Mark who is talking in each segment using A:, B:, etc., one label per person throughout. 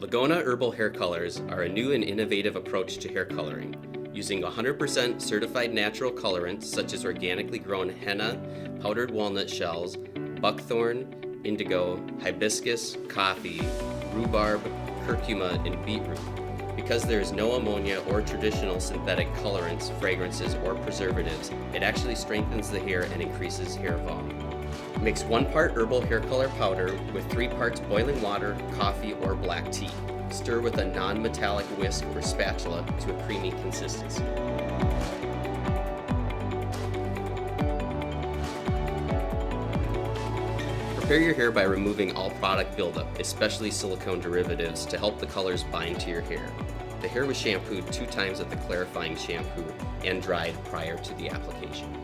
A: Logona Herbal Hair Colors are a new and innovative approach to hair coloring, using 100% certified natural colorants such as organically grown henna, powdered walnut shells, buckthorn, indigo, hibiscus, coffee, rhubarb, curcuma, and beetroot. Because there is no ammonia or traditional synthetic colorants, fragrances, or preservatives, it actually strengthens the hair and increases hair volume. Mix 1 part herbal hair color powder with 3 parts boiling water, coffee, or black tea. Stir with a non-metallic whisk or spatula to a creamy consistency. Prepare your hair by removing all product buildup, especially silicone derivatives, to help the colors bind to your hair. The hair was shampooed 2 times with the clarifying shampoo and dried prior to the application.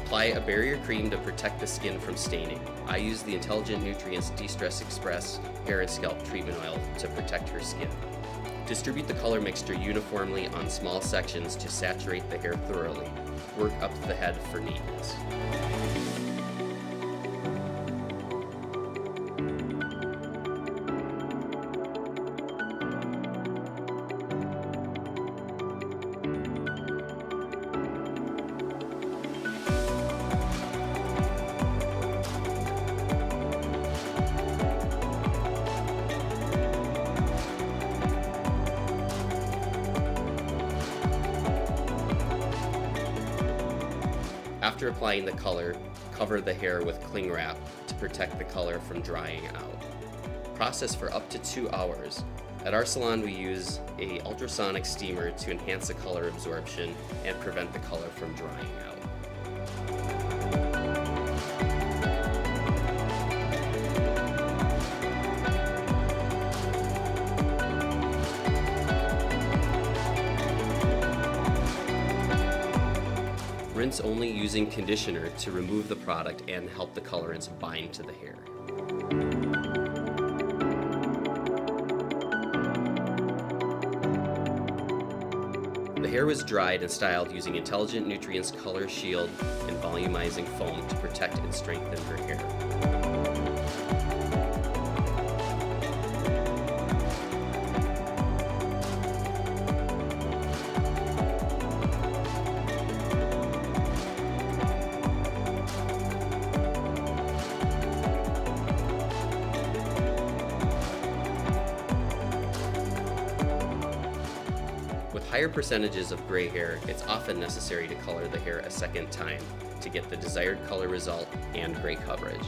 A: Apply a barrier cream to protect the skin from staining. I use the Intelligent Nutrients De-Stress Express Hair and Scalp Treatment Oil to protect her skin. Distribute the color mixture uniformly on small sections to saturate the hair thoroughly. Work up the head for neatness. After applying the color, cover the hair with cling wrap to protect the color from drying out. Process for up to 2 hours. At our salon, we use an ultrasonic steamer to enhance the color absorption and prevent the color from drying out. Rinse only using conditioner to remove the product and help the colorants bind to the hair. The hair was dried and styled using Intelligent Nutrients Color Shield and volumizing foam to protect and strengthen her hair. With higher percentages of gray hair, it's often necessary to color the hair a second time to get the desired color result and gray coverage.